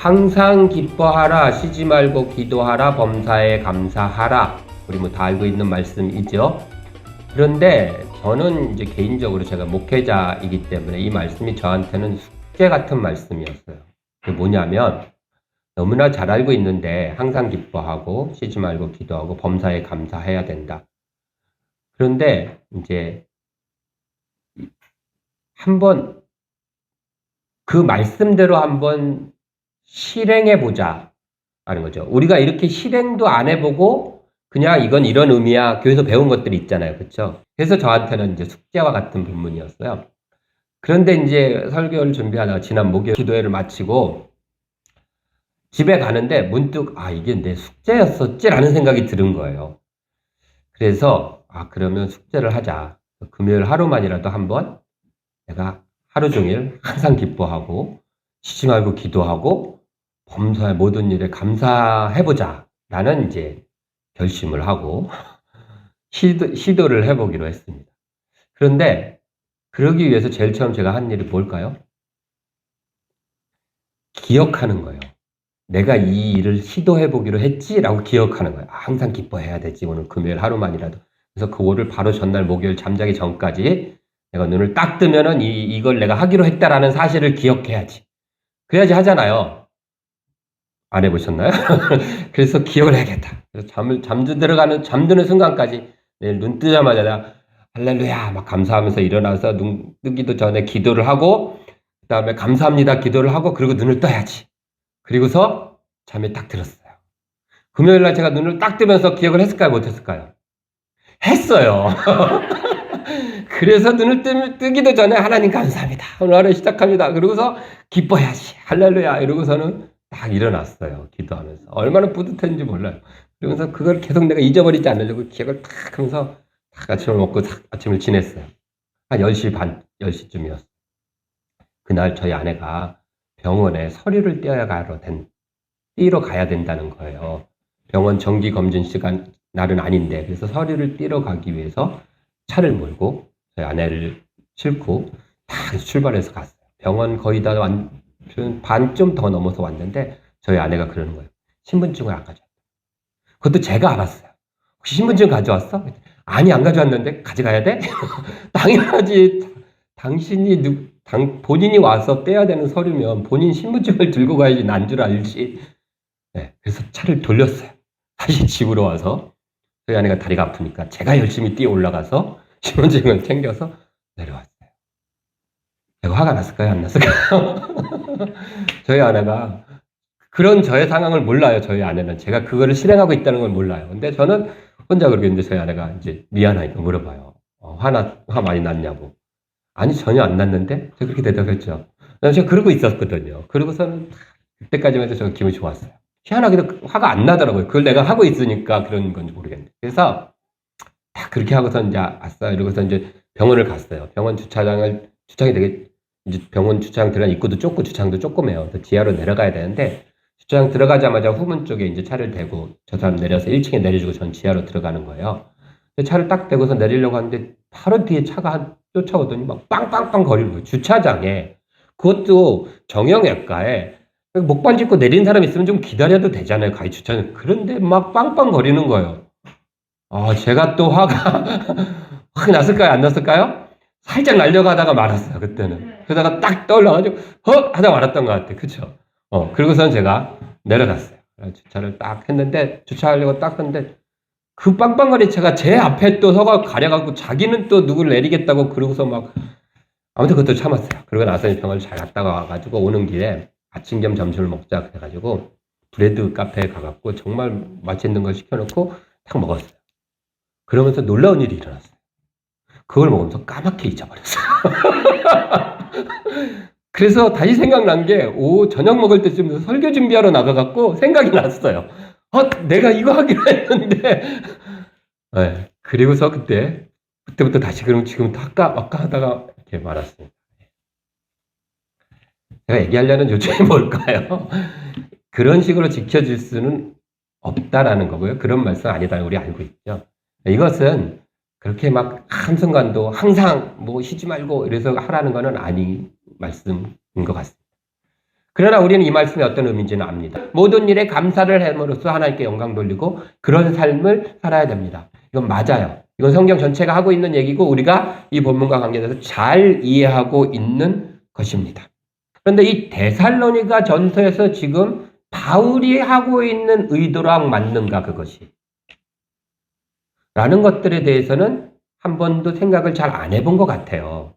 항상 기뻐하라, 쉬지 말고 기도하라, 범사에 감사하라. 우리 뭐 다 알고 있는 말씀이죠. 그런데 저는 이제 개인적으로 제가 목회자이기 때문에 이 말씀이 저한테는 숙제 같은 말씀이었어요. 그게 뭐냐면 너무나 잘 알고 있는데 항상 기뻐하고 쉬지 말고 기도하고 범사에 감사해야 된다. 그런데 이제 한번 그 말씀대로 한번 실행해 보자 하는 거죠. 우리가 이렇게 실행도 안 해보고 그냥 이건 이런 의미야 교회에서 배운 것들이 있잖아요. 그렇죠? 그래서 저한테는 이제 숙제와 같은 본문이었어요. 그런데 이제 설교를 준비하다가 지난 목요일 기도회를 마치고 집에 가는데 문득 이게 내 숙제였었지라는 생각이 드는 거예요. 그래서 그러면 숙제를 하자. 금요일 하루만이라도 한번 내가 하루 종일 항상 기뻐하고 쉬지 말고 기도하고 범사의 모든 일에 감사해보자 라는 이제 결심을 하고 시도를 해보기로 했습니다. 그런데 그러기 위해서 제일 처음 제가 한 일이 뭘까요? 기억하는 거예요. 내가 이 일을 시도해보기로 했지라고 기억하는 거예요. 항상 기뻐해야 되지 오늘 금요일 하루만이라도. 그래서 그거를 바로 전날 목요일 잠자기 전까지 내가 눈을 딱 뜨면은 이걸 내가 하기로 했다라는 사실을 기억해야지. 그래야지 하잖아요. 안 해보셨나요? 그래서 기억을 해야겠다. 그래서 잠드는 순간까지 내일 눈 뜨자마자 내가 할렐루야 막 감사하면서 일어나서 눈 뜨기도 전에 기도를 하고 그 다음에 감사합니다 기도를 하고 그리고 눈을 떠야지. 그리고서 잠이 딱 들었어요. 금요일날 제가 눈을 딱 뜨면서 기억을 했을까요? 못했을까요? 했어요. 그래서 눈을 뜨기도 전에 하나님 감사합니다. 오늘 하루 시작합니다. 그러고서 기뻐야지. 할렐루야. 이러고서는 딱 일어났어요. 기도하면서. 얼마나 뿌듯했는지 몰라요. 그러면서 그걸 계속 내가 잊어버리지 않으려고 기억을 딱 하면서 딱 아침을 먹고 딱 아침을 지냈어요. 한 10시 반, 10시쯤이었어요. 그날 저희 아내가 병원에 서류를 띄러 가야 된다는 거예요. 병원 정기 검진 시간 날은 아닌데 그래서 서류를 띄러 가기 위해서 차를 몰고 저희 아내를 싣고 다 출발해서 갔어요. 병원 거의 다 반쯤 더 넘어서 왔는데 저희 아내가 그러는 거예요. 신분증을 안 가져왔다. 그것도 제가 알았어요. 혹시 신분증 가져왔어? 아니 안 가져왔는데 가져가야 돼? 당연하지. 당신이 본인이 와서 떼야 되는 서류면 본인 신분증을 들고 가야지 난 줄 알지. 네, 그래서 차를 돌렸어요. 다시 집으로 와서 저희 아내가 다리가 아프니까 제가 열심히 뛰어 올라가서 신분증을 챙겨서 내려왔어요. 제가 화가 났을까요? 안 났을까요? 저희 아내가 그런 저의 상황을 몰라요. 저희 아내는 제가 그거를 실행하고 있다는 걸 몰라요. 근데 저는 혼자 그러고 있는데 저희 아내가 이제 미안하니까 물어봐요. 화 많이 났냐고. 아니 전혀 안 났는데 제가 그렇게 대답했죠. 제가 그러고 있었거든요. 그러고서는 그때까지만 해도 저는 기분이 좋았어요. 희한하게도 화가 안 나더라고요. 그걸 내가 하고 있으니까 그런 건지 모르겠는데. 그래서 딱 그렇게 하고서 이제 아싸 이러고서 이제 병원을 갔어요. 병원이 되게 이제 병원 주차장 들어간 입구도 좁고 주차장도 조그매요. 그래서 지하로 내려가야 되는데 주차장 들어가자마자 후문 쪽에 이제 차를 대고 저 사람 내려서 1층에 내려주고 전 지하로 들어가는 거예요. 차를 딱 대고서 내리려고 하는데 바로 뒤에 차가 쫓아오더니 막 빵빵빵 거리는 거예요. 주차장에. 그것도 정형외과에 목반 짚고 내리는 사람 있으면 좀 기다려도 되잖아요. 가히 주차장. 그런데 막 빵빵 거리는 거예요. 제가 또 화가 확 났을까요? 안 났을까요? 살짝 날려가다가 말았어요. 그때는. 그러다가 딱 떠올라가지고 하다 말았던 것 같아요. 그쵸? 그리고서는 제가 내려갔어요. 주차를 딱 했는데 주차하려고 딱 했는데 그 빵빵거리 차가 제 앞에 또 서가 가려갖고 자기는 또 누굴 내리겠다고 그러고서 막 아무튼 그것도 참았어요. 그러고 나서 병원을 잘 갔다가 와가지고 오는 길에 아침 겸 점심을 먹자 그래가지고 브레드 카페에 가갖고 정말 맛있는 걸 시켜놓고 딱 먹었어요. 그러면서 놀라운 일이 일어났어요. 그걸 먹으면서 까맣게 잊어버렸어요. 그래서 다시 생각난 게 저녁 먹을 때쯤 설교 준비하러 나가갖고 생각이 났어요. 내가 이거 하기로 했는데. 네, 그리고서 그때부터 다시 그럼 지금 아까 하다가 이렇게 말았습니다. 제가 얘기하려는 요점이 뭘까요? 그런 식으로 지켜질 수는 없다라는 거고요. 그런 말씀 아니다는 우리 알고 있죠. 이것은 그렇게 막 한순간도 항상 뭐 쉬지 말고 이래서 하라는 거는 아닌 말씀인 것 같습니다. 그러나 우리는 이 말씀이 어떤 의미인지는 압니다. 모든 일에 감사를 함으로써 하나님께 영광 돌리고 그런 삶을 살아야 됩니다. 이건 맞아요. 이건 성경 전체가 하고 있는 얘기고 우리가 이 본문과 관계돼서 잘 이해하고 있는 것입니다. 그런데 이 데살로니가 전서에서 지금 바울이 하고 있는 의도랑 맞는가 그것이? 라는 것들에 대해서는 한 번도 생각을 잘 안 해본 것 같아요.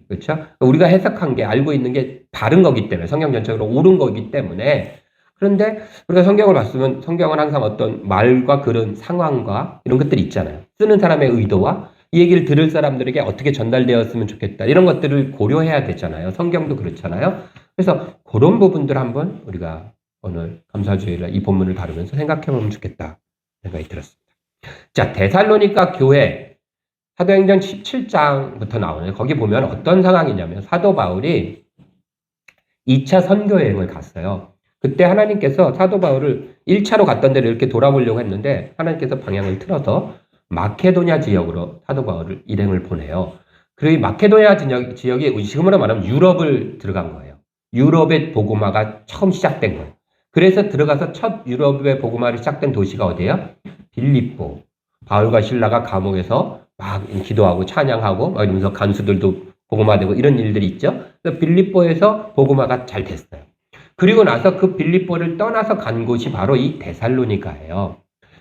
그렇죠? 우리가 해석한 게 알고 있는 게 다른 거기 때문에 성경 전체로 옳은 거기 때문에 그런데 우리가 성경을 봤으면 성경은 항상 어떤 말과 그런 상황과 이런 것들이 있잖아요. 쓰는 사람의 의도와 이 얘기를 들을 사람들에게 어떻게 전달되었으면 좋겠다. 이런 것들을 고려해야 되잖아요. 성경도 그렇잖아요. 그래서 그런 부분들 한번 우리가 오늘 감사주일날 이 본문을 다루면서 생각해 보면 좋겠다 생각이 들었습니다. 자, 데살로니가 교회 사도행전 17장부터 나오는 거기 보면 어떤 상황이냐면 사도 바울이 2차 선교 여행을 갔어요. 그때 하나님께서 사도 바울을 1차로 갔던 데를 이렇게 돌아보려고 했는데 하나님께서 방향을 틀어서 마케도냐 지역으로 사도 바울을 일행을 보내요. 그리고 이 마케도냐 지역이 지금으로 말하면 유럽을 들어간 거예요. 유럽의 복음화가 처음 시작된 거예요. 그래서 들어가서 첫 유럽의 복음화를 시작된 도시가 어디예요? 빌립보. 바울과 실라가 감옥에서 막 기도하고 찬양하고 막 이러면서 간수들도 복음화되고 이런 일들이 있죠. 그래서 빌립보에서 복음화가 잘 됐어요. 그리고 나서 그 빌립보를 떠나서 간 곳이 바로 이 데살로니가예요.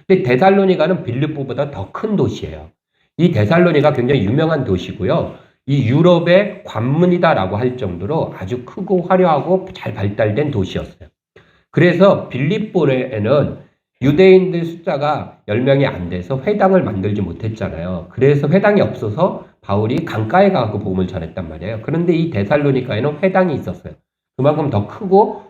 근데 데살로니가는 빌립보보다 더 큰 도시예요. 이 데살로니가 굉장히 유명한 도시고요. 이 유럽의 관문이다라고 할 정도로 아주 크고 화려하고 잘 발달된 도시였어요. 그래서 빌립보에는 유대인들 숫자가 10명이 안 돼서 회당을 만들지 못했잖아요. 그래서 회당이 없어서 바울이 강가에 가고 복음을 전했단 말이에요. 그런데 이 데살로니가에는 회당이 있었어요. 그만큼 더 크고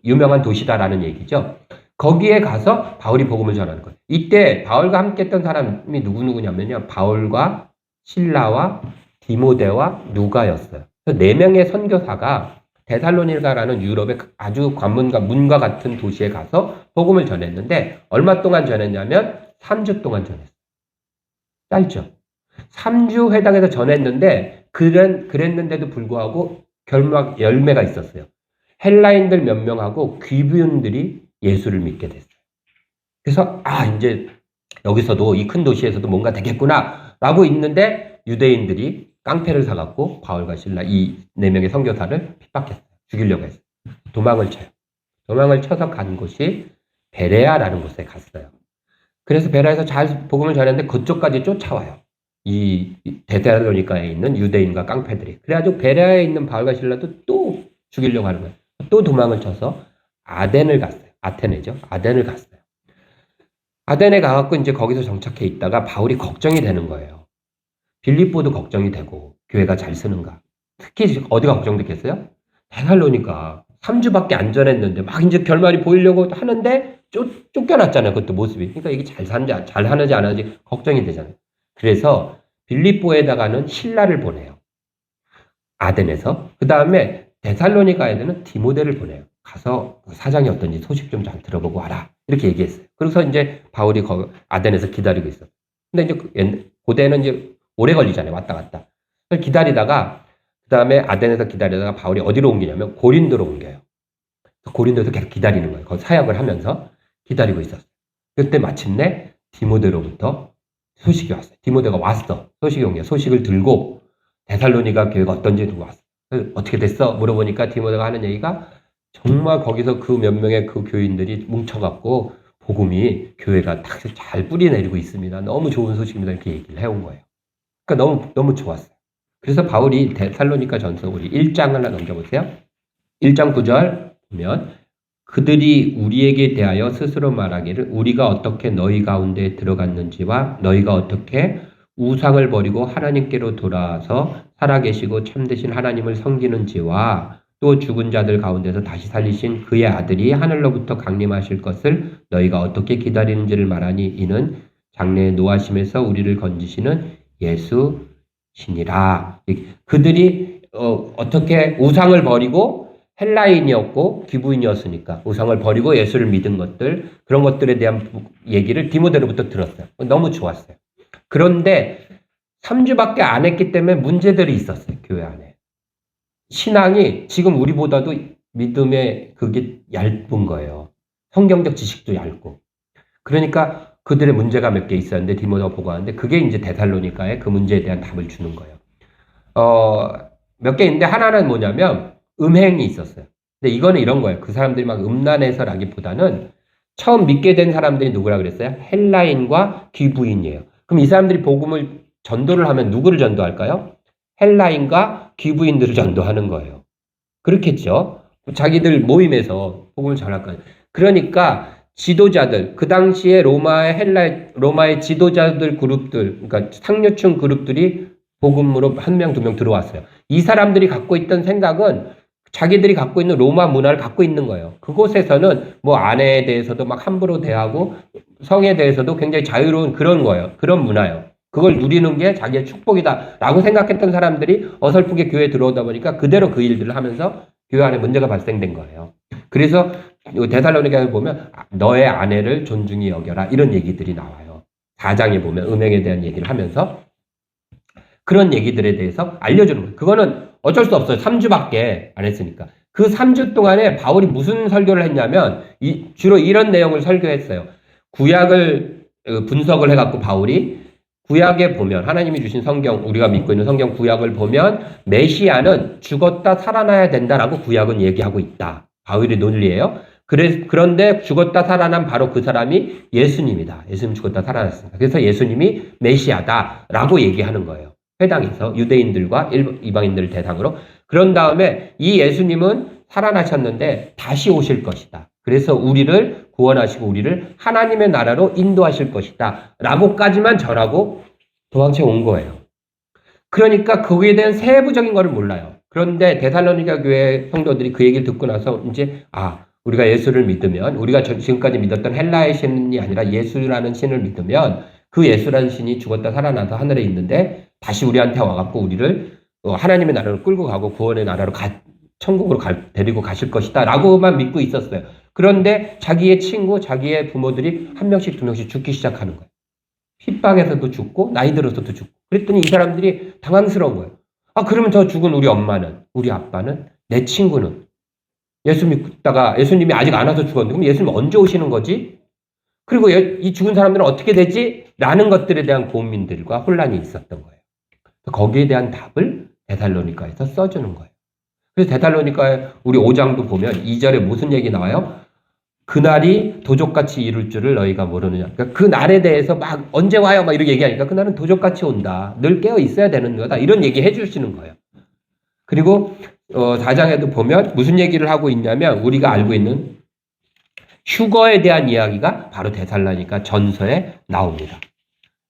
유명한 도시다라는 얘기죠. 거기에 가서 바울이 복음을 전하는 거예요. 이때 바울과 함께 했던 사람이 누구냐면요. 바울과 실라와 디모데와 누가였어요. 그래서 4명의 선교사가 데살로니가라는 유럽의 아주 관문과 문과 같은 도시에 가서 복음을 전했는데 얼마 동안 전했냐면 3주 동안 전했어요. 짧죠? 3주 회당에서 전했는데 그랬는데도 불구하고 결막 열매가 있었어요. 헬라인들 몇 명하고 귀부인들이 예수를 믿게 됐어요. 그래서 이제 여기서도 이 큰 도시에서도 뭔가 되겠구나 라고 있는데 유대인들이 깡패를 사갖고 바울과 실라 이 4명의 선교사를 핍박했어요. 죽이려고 했어요. 도망을 쳐요. 도망을 쳐서 간 곳이 베레아라는 곳에 갔어요. 그래서 베레아에서 잘 복음을 전했는데 그쪽까지 쫓아와요. 이 데살로니가에 있는 유대인과 깡패들이. 그래가지고 베레아에 있는 바울과 실라도 또 죽이려고 하는 거예요. 또 도망을 쳐서 아덴을 갔어요. 아테네죠. 아덴을 갔어요. 아덴에 가갖고 이제 거기서 정착해 있다가 바울이 걱정이 되는 거예요. 빌립보도 걱정이 되고 교회가 잘 쓰는가. 특히 어디가 걱정됐겠어요? 데살로니가 3주밖에 안 전했는데 막 이제 결말이 보이려고 하는데 쫓겨났잖아요. 그것도 모습이. 그러니까 이게 잘 하는지 안 하는지 걱정이 되잖아요. 그래서 빌립보에다가는 신라를 보내요. 아덴에서. 그 다음에 데살로니가에는 디모데를 보내요. 가서 사장이 어떤지 소식 좀 잘 들어보고 와라. 이렇게 얘기했어요. 그래서 이제 바울이 아덴에서 기다리고 있어요. 근데 이제 고대는 이제 오래 걸리잖아요. 왔다 갔다. 기다리다가 그 다음에 아덴에서 기다리다가 바울이 어디로 옮기냐면 고린도로 옮겨요. 고린도에서 계속 기다리는 거예요. 거기 사역을 하면서 기다리고 있었어요. 그때 마침내 디모데로부터 소식이 왔어요. 디모데가 왔어. 소식이 온 게 소식을 들고 데살로니가 교회가 어떤지 두고 왔어. 어떻게 됐어? 물어보니까 디모데가 하는 얘기가 정말 거기서 그 몇 명의 그 교인들이 뭉쳐갖고 복음이 교회가 딱 잘 뿌리내리고 있습니다. 너무 좋은 소식입니다. 이렇게 얘기를 해온 거예요. 그러니까 너무 좋았어요. 그래서 바울이 데살로니가 전서 우리 1장 하나 넘겨보세요. 1장 9절 보면 그들이 우리에게 대하여 스스로 말하기를 우리가 어떻게 너희 가운데 들어갔는지와 너희가 어떻게 우상을 버리고 하나님께로 돌아와서 살아계시고 참되신 하나님을 섬기는지와 또 죽은 자들 가운데서 다시 살리신 그의 아들이 하늘로부터 강림하실 것을 너희가 어떻게 기다리는지를 말하니 이는 장래의 노하심에서 우리를 건지시는 예수시니라. 그들이 어떻게 우상을 버리고 헬라인이었고 귀부인이었으니까 우상을 버리고 예수를 믿은 것들 그런 것들에 대한 얘기를 디모데로부터 들었어요. 너무 좋았어요. 그런데 3주밖에 안 했기 때문에 문제들이 있었어요. 교회 안에. 신앙이 지금 우리보다도 믿음의 그게 얇은 거예요. 성경적 지식도 얇고. 그러니까 그들의 문제가 몇 개 있었는데 디모데가 보고하는데 그게 이제 데살로니가에 그 문제에 대한 답을 주는 거예요. 몇 개 있는데 하나는 뭐냐면 음행이 있었어요. 근데 이거는 이런 거예요. 그 사람들이 막 음란해서라기보다는 처음 믿게 된 사람들이 누구라 그랬어요? 헬라인과 귀부인이에요. 그럼 이 사람들이 복음을 전도를 하면 누구를 전도할까요? 헬라인과 귀부인들을 전도하는 거예요. 그렇겠죠? 자기들 모임에서 복음을 전할 거예요. 그러니까 지도자들, 그 당시에 로마의 지도자들 그룹들, 그러니까 상류층 그룹들이 복음으로 한 명, 두 명 들어왔어요. 이 사람들이 갖고 있던 생각은 자기들이 갖고 있는 로마 문화를 갖고 있는 거예요. 그곳에서는 뭐 아내에 대해서도 막 함부로 대하고 성에 대해서도 굉장히 자유로운 그런 거예요. 그런 문화예요. 그걸 누리는 게 자기의 축복이다라고 생각했던 사람들이 어설프게 교회에 들어오다 보니까 그대로 그 일들을 하면서 교회 안에 문제가 발생된 거예요. 그래서 데살로니가에 보면 너의 아내를 존중히 여겨라 이런 얘기들이 나와요. 4장에 보면 음행에 대한 얘기를 하면서 그런 얘기들에 대해서 알려주는 거예요. 그거는 어쩔 수 없어요. 3주밖에 안 했으니까. 그 3주 동안에 바울이 무슨 설교를 했냐면 주로 이런 내용을 설교했어요. 구약을 분석을 해갖고 바울이 구약에 보면 하나님이 주신 성경, 우리가 믿고 있는 성경 구약을 보면 메시아는 죽었다 살아나야 된다라고 구약은 얘기하고 있다. 바울의 논리예요. 그런데 죽었다 살아난 바로 그 사람이 예수님이다. 예수님 죽었다 살아났습니다. 그래서 예수님이 메시아다라고 얘기하는 거예요. 회당에서 유대인들과 이방인들을 대상으로. 그런 다음에 이 예수님은 살아나셨는데 다시 오실 것이다. 그래서 우리를 구원하시고 우리를 하나님의 나라로 인도하실 것이다. 라고까지만 전하고 도망쳐 온 거예요. 그러니까 거기에 대한 세부적인 거를 몰라요. 그런데 데살로니가 교회 성도들이 그 얘기를 듣고 나서 이제 우리가 예수를 믿으면 우리가 지금까지 믿었던 헬라의 신이 아니라 예수라는 신을 믿으면 그 예수라는 신이 죽었다 살아나서 하늘에 있는데 다시 우리한테 와갖고 우리를 하나님의 나라로 끌고 가고 구원의 나라로 천국으로 데리고 가실 것이다 라고만 믿고 있었어요. 그런데 자기의 친구, 자기의 부모들이 한 명씩 두 명씩 죽기 시작하는 거예요. 핍박에서도 죽고 나이 들어서도 죽고. 그랬더니 이 사람들이 당황스러운 거예요. 그러면 저 죽은 우리 엄마는, 우리 아빠는, 내 친구는 예수 믿다가 예수님이 아직 안 와서 죽었는데 그럼 예수님 언제 오시는 거지? 그리고 이 죽은 사람들은 어떻게 되지? 라는 것들에 대한 고민들과 혼란이 있었던 거예요. 거기에 대한 답을 데살로니가에서 써주는 거예요. 그래서 데살로니가에 우리 5장도 보면 2절에 무슨 얘기 나와요? 그날이 도적같이 이룰 줄을 너희가 모르느냐. 그러니까 그 날에 대해서 막 언제 와요? 막 이렇게 얘기하니까 그날은 도적같이 온다. 늘 깨어 있어야 되는 거다. 이런 얘기 해주시는 거예요. 그리고 4장에도 보면 무슨 얘기를 하고 있냐면 우리가 알고 있는 휴거에 대한 이야기가 바로 데살로니가 전서에 나옵니다.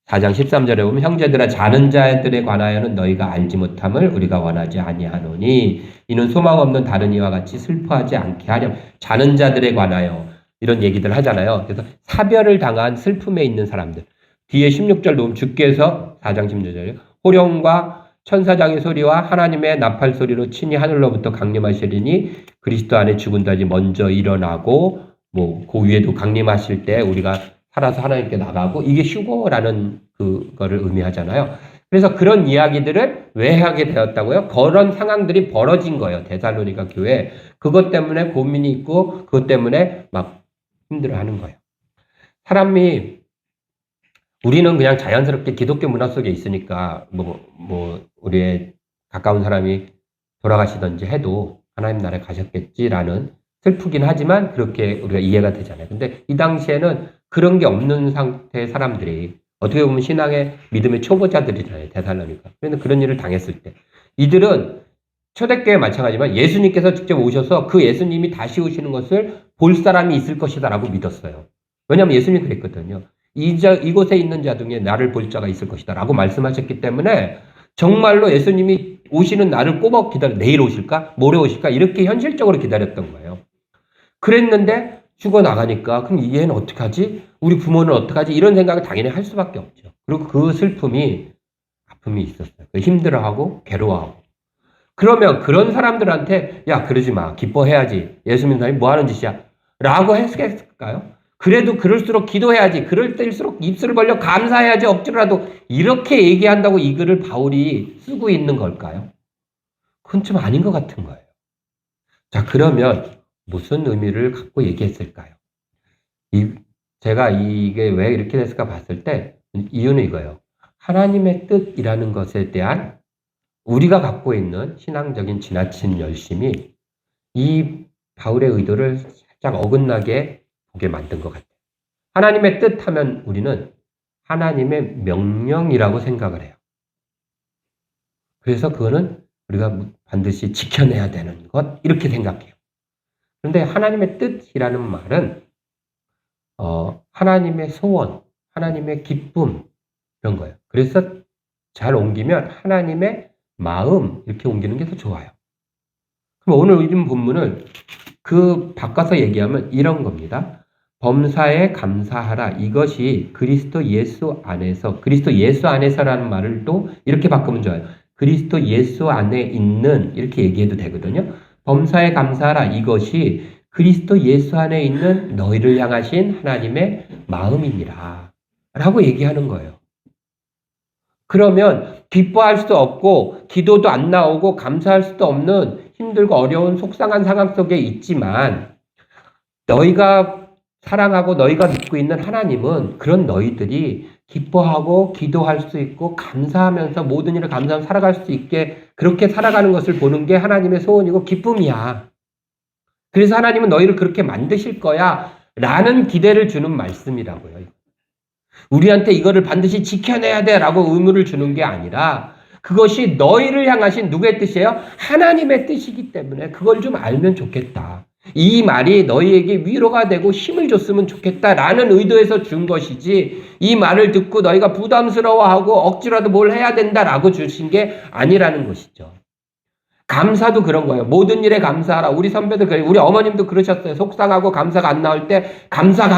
4장 13절에 보면 형제들아 자는 자들에 관하여는 너희가 알지 못함을 우리가 원하지 아니하노니 이는 소망 없는 다른 이와 같이 슬퍼하지 않게 하렴. 자는 자들에 관하여 이런 얘기들 하잖아요. 그래서 사별을 당한 슬픔에 있는 사람들. 뒤에 16절 보면 주께서 4장 16절에 호령과 천사장의 소리와 하나님의 나팔 소리로 친히 하늘로부터 강림하시리니 그리스도 안에 죽은 자들이 먼저 일어나고 그 위에도 강림하실 때 우리가 살아서 하나님께 나가고 이게 휴거라는 그거를 의미하잖아요. 그래서 그런 이야기들을 왜 하게 되었다고요? 그런 상황들이 벌어진 거예요. 데살로니가 교회. 그것 때문에 고민이 있고 그것 때문에 막 힘들어하는 거예요. 사람이 우리는 그냥 자연스럽게 기독교 문화 속에 있으니까 우리의 가까운 사람이 돌아가시든지 해도 하나님 나라에 가셨겠지라는 슬프긴 하지만 그렇게 우리가 이해가 되잖아요. 근데 이 당시에는 그런 게 없는 상태의 사람들이 어떻게 보면 신앙의 믿음의 초보자들이잖아요. 데살로니가. 그런데 그런 일을 당했을 때 이들은 초대교회 마찬가지지만 예수님께서 직접 오셔서 그 예수님이 다시 오시는 것을 볼 사람이 있을 것이다 라고 믿었어요. 왜냐하면 예수님이 그랬거든요. 이곳에 있는 자 중에 나를 볼 자가 있을 것이다 라고 말씀하셨기 때문에 정말로 예수님이 오시는 날을 꼬박 내일 오실까? 모레 오실까? 이렇게 현실적으로 기다렸던 거예요. 그랬는데 죽어나가니까 그럼 얘는 어떡하지? 우리 부모는 어떡하지? 이런 생각을 당연히 할 수밖에 없죠. 그리고 그 슬픔이 아픔이 있었어요. 힘들어하고 괴로워하고. 그러면 그런 사람들한테 야 그러지 마. 기뻐해야지. 예수 믿는 사람이 뭐 하는 짓이야? 라고 했을까요? 그래도 그럴수록 기도해야지. 그럴 때일수록 입술을 벌려 감사해야지. 억지로라도 이렇게 얘기한다고 이 글을 바울이 쓰고 있는 걸까요? 그건 좀 아닌 것 같은 거예요. 자, 그러면 무슨 의미를 갖고 얘기했을까요? 제가 이게 왜 이렇게 됐을까 봤을 때 이유는 이거예요. 하나님의 뜻이라는 것에 대한 우리가 갖고 있는 신앙적인 지나친 열심이 이 바울의 의도를 살짝 어긋나게 보게 만든 것 같아요. 하나님의 뜻 하면 우리는 하나님의 명령이라고 생각을 해요. 그래서 그거는 우리가 반드시 지켜내야 되는 것, 이렇게 생각해요. 그런데 하나님의 뜻이라는 말은, 하나님의 소원, 하나님의 기쁨, 이런 거예요. 그래서 잘 옮기면 하나님의 마음, 이렇게 옮기는 게 더 좋아요. 그럼 오늘 읽은 본문을 바꿔서 얘기하면 이런 겁니다. 범사에 감사하라. 이것이 그리스도 예수 안에서라는 말을 또 이렇게 바꾸면 좋아요. 그리스도 예수 안에 있는, 이렇게 얘기해도 되거든요. 범사에 감사하라. 이것이 그리스도 예수 안에 있는 너희를 향하신 하나님의 마음이니라. 라고 얘기하는 거예요. 그러면 기뻐할 수도 없고 기도도 안 나오고 감사할 수도 없는 힘들고 어려운 속상한 상황 속에 있지만, 너희가 사랑하고 너희가 믿고 있는 하나님은 그런 너희들이 기뻐하고 기도할 수 있고 감사하면서 모든 일을 감사하며 살아갈 수 있게 그렇게 살아가는 것을 보는 게 하나님의 소원이고 기쁨이야. 그래서 하나님은 너희를 그렇게 만드실 거야 라는 기대를 주는 말씀이라고요. 우리한테 이거를 반드시 지켜내야 돼 라고 의무를 주는 게 아니라, 그것이 너희를 향하신 누구의 뜻이에요? 하나님의 뜻이기 때문에 그걸 좀 알면 좋겠다. 이 말이 너희에게 위로가 되고 힘을 줬으면 좋겠다라는 의도에서 준 것이지, 이 말을 듣고 너희가 부담스러워하고 억지로라도 뭘 해야 된다라고 주신 게 아니라는 것이죠. 감사도 그런 거예요. 모든 일에 감사하라. 우리 선배들 그래요. 우리 어머님도 그러셨어요. 속상하고 감사가 안 나올 때 감사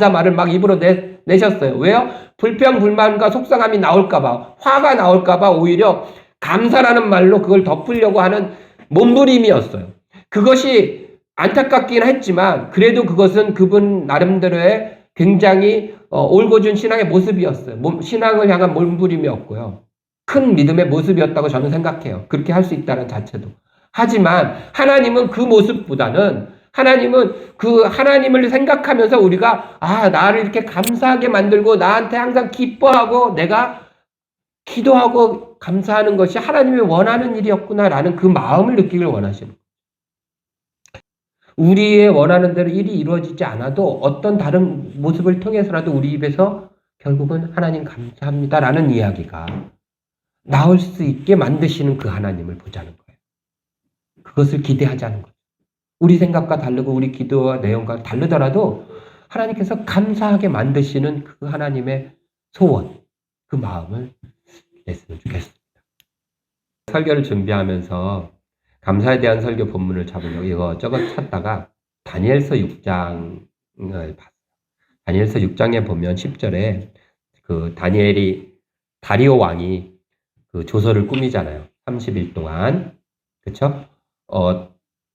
말을 막 입으로 내셨어요. 왜요? 불평, 불만과 속상함이 나올까봐, 화가 나올까봐 오히려 감사라는 말로 그걸 덮으려고 하는 몸부림이었어요. 그것이 안타깝긴 했지만 그래도 그것은 그분 나름대로의 굉장히 올곧은 신앙의 모습이었어요. 신앙을 향한 몸부림이었고요. 큰 믿음의 모습이었다고 저는 생각해요. 그렇게 할 수 있다는 자체도. 하지만 하나님은 그 모습보다는, 하나님은 그 하나님을 생각하면서 우리가 나를 이렇게 감사하게 만들고 나한테 항상 기뻐하고 내가 기도하고 감사하는 것이 하나님이 원하는 일이었구나라는 그 마음을 느끼길 원하시는 거예요. 우리의 원하는 대로 일이 이루어지지 않아도 어떤 다른 모습을 통해서라도 우리 입에서 결국은 하나님 감사합니다라는 이야기가 나올 수 있게 만드시는 그 하나님을 보자는 거예요. 그것을 기대하자는 거예요. 우리 생각과 다르고 우리 기도와 내용과 다르더라도 하나님께서 감사하게 만드시는 그 하나님의 소원, 그 마음을 냈으면 좋겠습니다. 설교를 준비하면서 감사에 대한 설교 본문을 잡으려고 이것저것 찾다가 다니엘서 6장을 봤어요. 다니엘서 6장에 보면 10절에 그 다리오 왕이 그 조서를 꾸미잖아요. 30일 동안. 그쵸?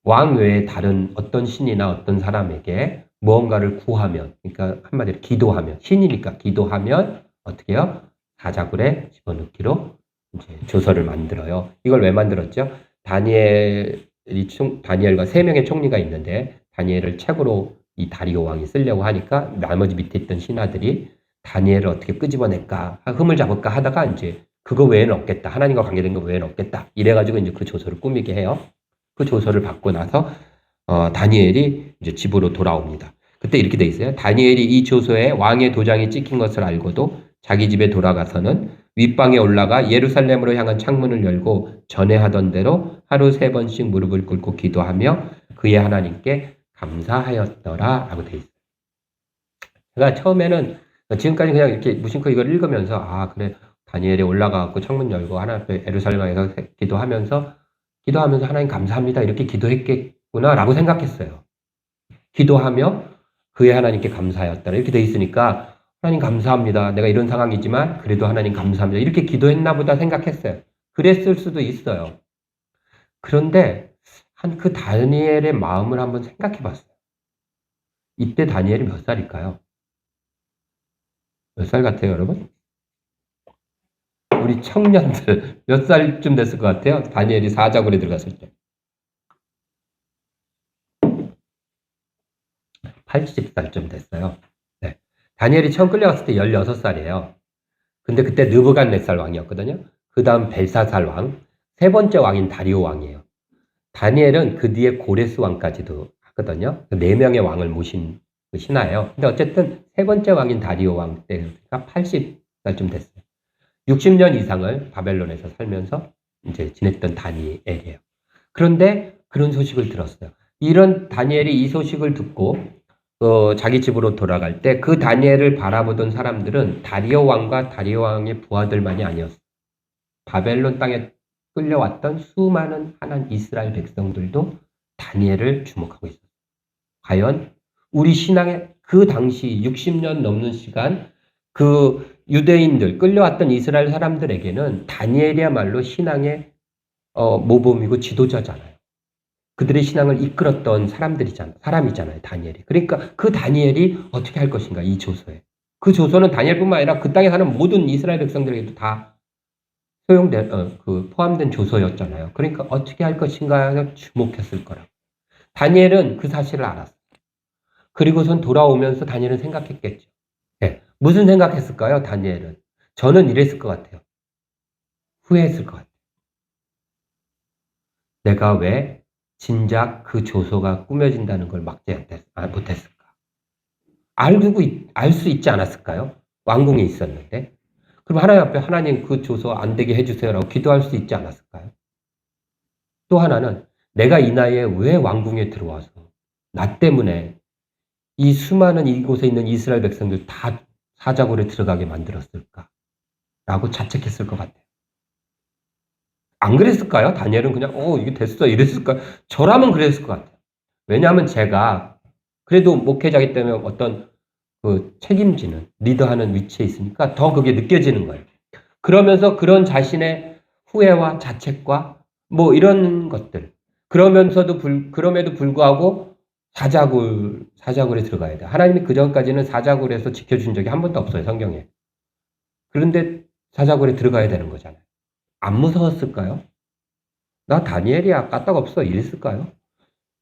왕 외에 다른 어떤 신이나 어떤 사람에게 무언가를 구하면, 그러니까 한마디로 기도하면, 신이니까 기도하면 어떻게 해요? 사자굴에 집어넣기로 이제 조서를 만들어요. 이걸 왜 만들었죠? 다니엘과 3명의 총리가 있는데 다니엘을 책으로 이 다리오 왕이 쓰려고 하니까 나머지 밑에 있던 신하들이 다니엘을 어떻게 끄집어낼까, 흠을 잡을까 하다가 이제 그거 외에는 없겠다. 하나님과 관계된 거 외에는 없겠다. 이래가지고 이제 그 조서를 꾸미게 해요. 그 조서를 받고 나서 다니엘이 이제 집으로 돌아옵니다. 그때 이렇게 돼 있어요. 다니엘이 이 조서에 왕의 도장이 찍힌 것을 알고도 자기 집에 돌아가서는 윗방에 올라가 예루살렘으로 향한 창문을 열고 전에 하던 대로 하루 3번씩 무릎을 꿇고 기도하며 그의 하나님께 감사하였더라 라고 돼 있어요. 제가 처음에는 지금까지 그냥 이렇게 무심코 이걸 읽으면서 그래, 다니엘이 올라가고 창문 열고 하나님 앞에 예루살렘에서 기도하면서 하나님 감사합니다 이렇게 기도했겠구나 라고 생각했어요. 기도하며 그의 하나님께 감사하였더라 이렇게 돼 있으니까 하나님 감사합니다. 내가 이런 상황이지만 그래도 하나님 감사합니다. 이렇게 기도했나 보다 생각했어요. 그랬을 수도 있어요. 그런데 그 다니엘의 마음을 한번 생각해 봤어요. 이때 다니엘이 몇 살일까요? 몇 살 같아요, 여러분? 우리 청년들 몇 살쯤 됐을 것 같아요? 다니엘이 사자굴에 들어갔을 때. 80살쯤 됐어요. 네. 다니엘이 처음 끌려갔을 때 16살이에요. 근데 그때 느부갓네살 왕이었거든요. 그 다음 벨사살 왕, 세 번째 왕인 다리오 왕이에요. 다니엘은 그 뒤에 고레스 왕까지도 하거든요. 네 명의 왕을 모신 그 신하예요. 근데 어쨌든 세 번째 왕인 다리오 왕 때가 80살쯤 됐어요. 60년 이상을 바벨론에서 살면서 이제 지냈던 다니엘이에요. 그런데 그런 소식을 들었어요. 이런 다니엘이 이 소식을 듣고 자기 집으로 돌아갈 때 그 다니엘을 바라보던 사람들은 다리오 왕과 다리오 왕의 부하들만이 아니었어요. 바벨론 땅에 끌려왔던 수많은 하나님 이스라엘 백성들도 다니엘을 주목하고 있었어요. 과연 우리 신앙의 그 당시 60년 넘는 시간 그 유대인들 끌려왔던 이스라엘 사람들에게는 다니엘이야말로 신앙의 모범이고 지도자잖아요. 그들의 신앙을 이끌었던 사람이잖아요, 다니엘이. 그러니까 그 다니엘이 어떻게 할 것인가, 이 조서에. 그 조서는 다니엘뿐만 아니라 그 땅에 사는 모든 이스라엘 백성들에게도 다 포함된 조서였잖아요. 그러니까 어떻게 할 것인가에 주목했을 거라고. 다니엘은 그 사실을 알았어요. 그리고선 돌아오면서 다니엘은 생각했겠죠. 네. 무슨 생각했을까요, 다니엘은? 저는 이랬을 것 같아요. 후회했을 것 같아요. 내가 왜 진작 그 조서가 꾸며진다는 걸 막지 못했을까? 알 수 있지 않았을까요? 왕궁에 있었는데. 그럼 하나님 앞에 하나님 그 조서 안 되게 해주세요라고 기도할 수 있지 않았을까요? 또 하나는 내가 이 나이에 왜 왕궁에 들어와서 나 때문에 이 수많은 이곳에 있는 이스라엘 백성들 다 사자굴에 들어가게 만들었을까? 라고 자책했을 것 같아요. 안 그랬을까요? 다니엘은 그냥 이게 됐어 이랬을까요? 저라면 그랬을 것 같아요. 왜냐하면 제가 그래도 목회자이기 때문에 어떤 그 책임지는 리더하는 위치에 있으니까 더 그게 느껴지는 거예요. 그러면서 그런 자신의 후회와 자책과 뭐 이런 것들 그럼에도 불구하고 사자굴에 들어가야 돼. 하나님이 그 전까지는 사자굴에서 지켜준 적이 한 번도 없어요, 성경에. 그런데 사자굴에 들어가야 되는 거잖아요. 안 무서웠을까요? 나 다니엘이야, 까딱없어 이랬을까요?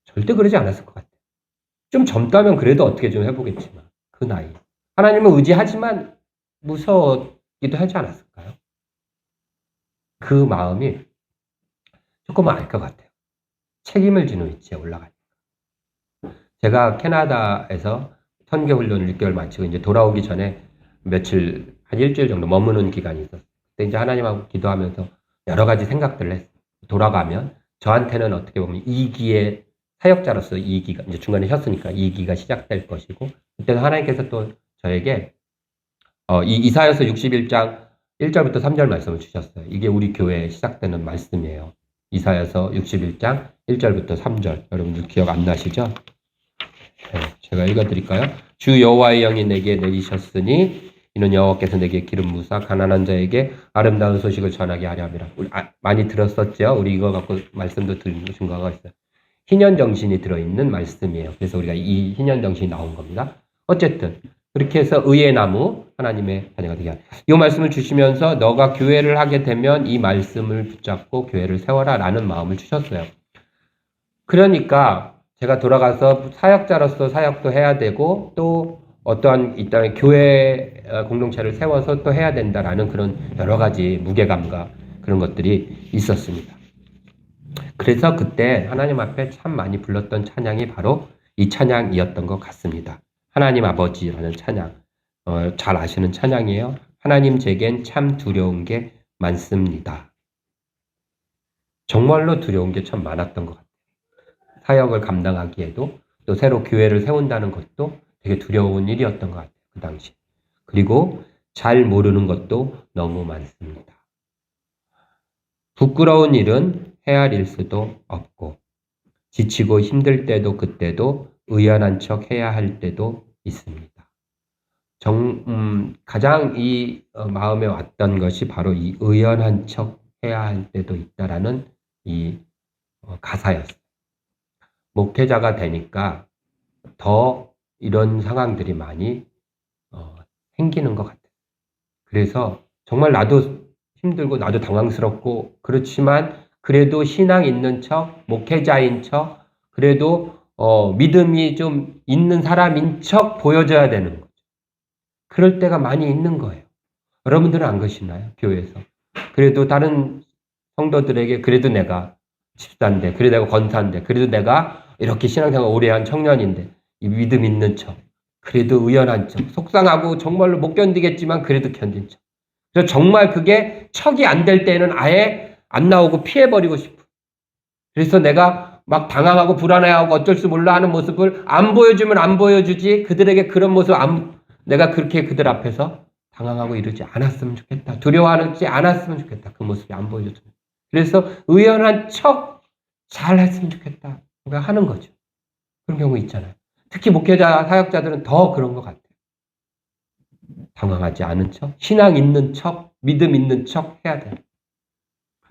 절대 그러지 않았을 것 같아요. 좀 젊다면 그래도 어떻게 좀 해보겠지만 그 나이. 하나님을 의지하지만 무서웠기도 하지 않았을까요? 그 마음이 조금은 알 것 같아요. 책임을 지는 위치에 올라가니까. 제가 캐나다에서 선교훈련을 6개월 마치고 이제 돌아오기 전에 며칠, 한 일주일 정도 머무는 기간이 있었어요. 그때 이제 하나님하고 기도하면서 여러 가지 생각들을 했어요. 돌아가면 저한테는 어떻게 보면 2기의 사역자로서 2기가, 이제 중간에 쉬었으니까 2기가 시작될 것이고, 그때는 하나님께서 또 저에게, 이 이사야서 61장 1절부터 3절 말씀을 주셨어요. 이게 우리 교회에 시작되는 말씀이에요. 이사야서 61장 1절부터 3절. 여러분들 기억 안 나시죠? 네, 제가 읽어드릴까요? 주 여호와의 영이 내게 내리셨으니 이는 여호와께서 내게 기름 부사 가난한 자에게 아름다운 소식을 전하게 하려 함이라. 많이 들었었죠? 우리 이거 갖고 말씀도 들으신 거가 있어요. 희년 정신이 들어있는 말씀이에요. 그래서 우리가 이 희년 정신이 나온 겁니다. 어쨌든 그렇게 해서 의의 나무 하나님의 자녀가 되게 하라. 이 말씀을 주시면서 너가 교회를 하게 되면 이 말씀을 붙잡고 교회를 세워라 라는 마음을 주셨어요. 그러니까 제가 돌아가서 사역자로서 사역도 해야 되고 또 어떠한 일단 교회 공동체를 세워서 또 해야 된다라는 그런 여러 가지 무게감과 그런 것들이 있었습니다. 그래서 그때 하나님 앞에 참 많이 불렀던 찬양이 바로 이 찬양이었던 것 같습니다. 하나님 아버지라는 찬양, 잘 아시는 찬양이에요. 하나님 제겐 참 두려운 게 많습니다. 정말로 두려운 게 참 많았던 것 같아요. 사역을 감당하기에도 또 새로 교회를 세운다는 것도 되게 두려운 일이었던 것 같아요. 그 당시. 그리고 잘 모르는 것도 너무 많습니다. 부끄러운 일은 헤아릴 수도 없고 지치고 힘들 때도 그때도 의연한 척 해야 할 때도 있습니다. 가장 이 마음에 왔던 것이 바로 이 의연한 척 해야 할 때도 있다라는 이 가사였어요. 목회자가 되니까 더 이런 상황들이 많이 생기는 것 같아요. 그래서 정말 나도 힘들고 나도 당황스럽고 그렇지만 그래도 신앙 있는 척, 목회자인 척, 그래도 믿음이 좀 있는 사람인 척 보여줘야 되는 거죠. 그럴 때가 많이 있는 거예요. 여러분들은 안 그러시나요? 교회에서. 그래도 다른 성도들에게 그래도 내가 집사인데, 그래도 내가 권사인데, 그래도 내가 이렇게 신앙생활 오래 한 청년인데 이 믿음 있는 척, 그래도 의연한 척, 속상하고 정말로 못 견디겠지만 그래도 견딘 척. 그래서 정말 그게 척이 안 될 때는 아예 안 나오고 피해버리고 싶어. 그래서 내가 막 당황하고 불안해하고 어쩔 줄 몰라 하는 모습을 안 보여주면 안 보여주지, 그들에게 그런 모습 내가 그렇게 그들 앞에서 당황하고 이러지 않았으면 좋겠다. 두려워하지 않았으면 좋겠다. 그 모습이 안 보여줬으면. 그래서 의연한 척 잘 했으면 좋겠다. 하는 거죠. 그런 경우 있잖아요. 특히 목회자, 사역자들은 더 그런 것 같아요. 당황하지 않은 척, 신앙 있는 척, 믿음 있는 척 해야 돼요.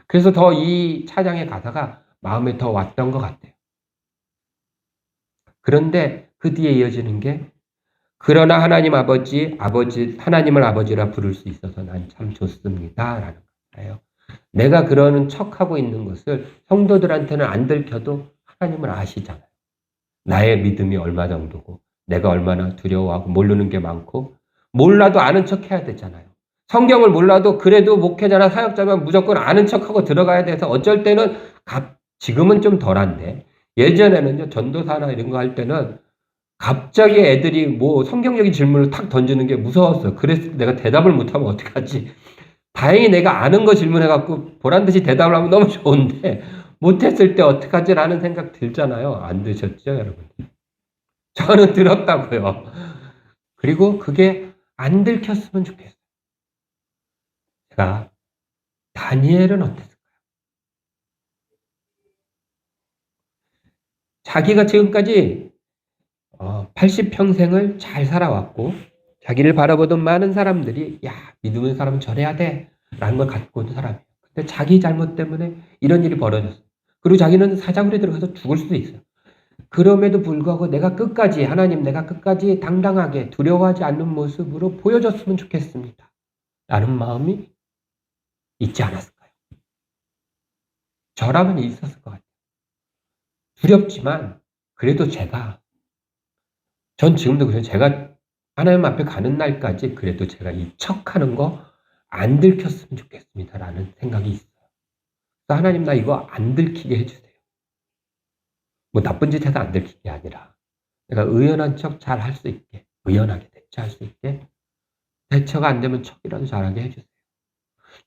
그래서 더 이 차장의 가사가 마음에 더 왔던 것 같아요. 그런데 그 뒤에 이어지는 게 그러나 하나님 하나님을 아버지라 부를 수 있어서 난 참 좋습니다. 라는 거예요. 내가 그러는 척하고 있는 것을 성도들한테는 안 들켜도 하나님을 아시잖아요. 나의 믿음이 얼마 정도고, 내가 얼마나 두려워하고 모르는 게 많고, 몰라도 아는 척 해야 되잖아요. 성경을 몰라도 그래도 목회자나 사역자면 무조건 아는 척하고 들어가야 돼서 어쩔 때는 지금은 좀 덜한데, 예전에는요, 전도사나 이런 거 할 때는 갑자기 애들이 뭐 성경적인 질문을 탁 던지는 게 무서웠어요. 그래서 내가 대답을 못하면 어떡하지? 다행히 내가 아는 거 질문해갖고 보란듯이 대답을 하면 너무 좋은데 못했을 때 어떡하지라는 생각 들잖아요. 안 드셨죠, 여러분? 저는 들었다고요. 그리고 그게 안 들켰으면 좋겠어요. 제가 다니엘은 어땠을까요? 자기가 지금까지 80평생을 잘 살아왔고 자기를 바라보던 많은 사람들이 야, 믿음의 사람은 저래야 돼 라는 걸 갖고 있는 사람이에요. 근데 자기 잘못 때문에 이런 일이 벌어졌어요. 그리고 자기는 사자굴에 들어가서 죽을 수도 있어요. 그럼에도 불구하고 하나님 내가 끝까지 당당하게 두려워하지 않는 모습으로 보여줬으면 좋겠습니다. 라는 마음이 있지 않았을까요? 저라면 있었을 것 같아요. 두렵지만 그래도 전 지금도 그래요. 제가 하나님 앞에 가는 날까지 그래도 제가 이 척하는 거 안 들켰으면 좋겠습니다. 라는 생각이 있어요. 하나님 나 이거 안 들키게 해주세요. 뭐 나쁜 짓 해서 안 들키게 아니라 내가 의연한 척 잘 할 수 있게, 의연하게 대처할 수 있게, 대처가 안 되면 척이라도 잘하게 해주세요.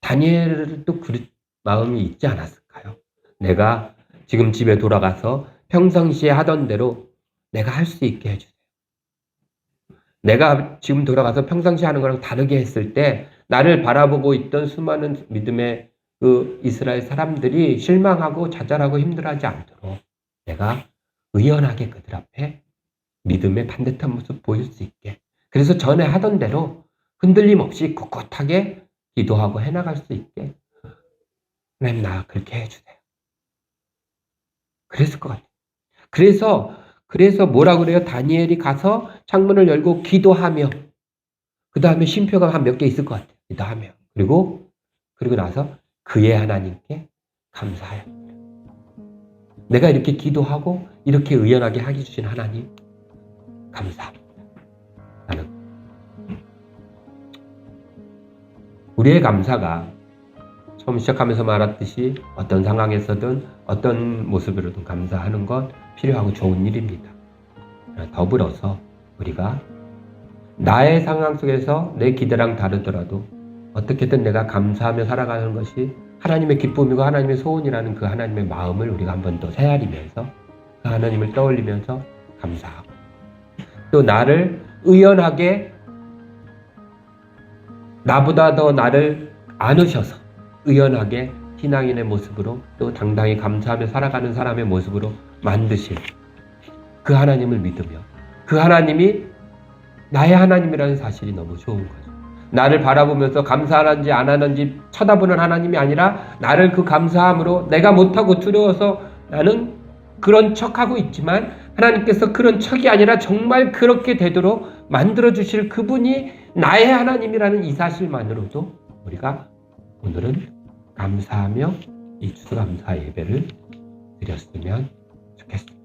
다니엘도 그 마음이 있지 않았을까요? 내가 지금 집에 돌아가서 평상시에 하던 대로 내가 할 수 있게 해주세요. 내가 지금 돌아가서 평상시에 하는 거랑 다르게 했을 때 나를 바라보고 있던 수많은 믿음의 그 이스라엘 사람들이 실망하고 좌절하고 힘들어하지 않도록 내가 의연하게 그들 앞에 믿음의 반듯한 모습 보일 수 있게, 그래서 전에 하던 대로 흔들림 없이 꿋꿋하게 기도하고 해나갈 수 있게 하나님 나 그렇게 해주세요. 그랬을 것 같아요. 그래서 뭐라 그래요? 다니엘이 가서 창문을 열고 기도하며 그 다음에 쉼표가 한 몇 개 있을 것 같아요. 기도하며 그리고 나서 그의 하나님께 감사해요. 내가 이렇게 기도하고 이렇게 의연하게 하게 주신 하나님 감사합니다. 나는 우리의 감사가 처음 시작하면서 말했듯이 어떤 상황에서든 어떤 모습으로든 감사하는 건 필요하고 좋은 일입니다. 더불어서 우리가 나의 상황 속에서 내 기대랑 다르더라도 어떻게든 내가 감사하며 살아가는 것이 하나님의 기쁨이고 하나님의 소원이라는 그 하나님의 마음을 우리가 한 번 더 새아리면서 그 하나님을 떠올리면서 감사하고 또 나를 의연하게 나보다 더 나를 안으셔서 의연하게 신앙인의 모습으로 또 당당히 감사하며 살아가는 사람의 모습으로 만드실 그 하나님을 믿으며 그 하나님이 나의 하나님이라는 사실이 너무 좋은 거죠. 나를 바라보면서 감사하는지 안 하는지 쳐다보는 하나님이 아니라 나를 그 감사함으로 내가 못하고 두려워서 나는 그런 척하고 있지만 하나님께서 그런 척이 아니라 정말 그렇게 되도록 만들어주실 그분이 나의 하나님이라는 이 사실만으로도 우리가 오늘은 감사하며 이 추수감사 예배를 드렸으면 좋겠습니다.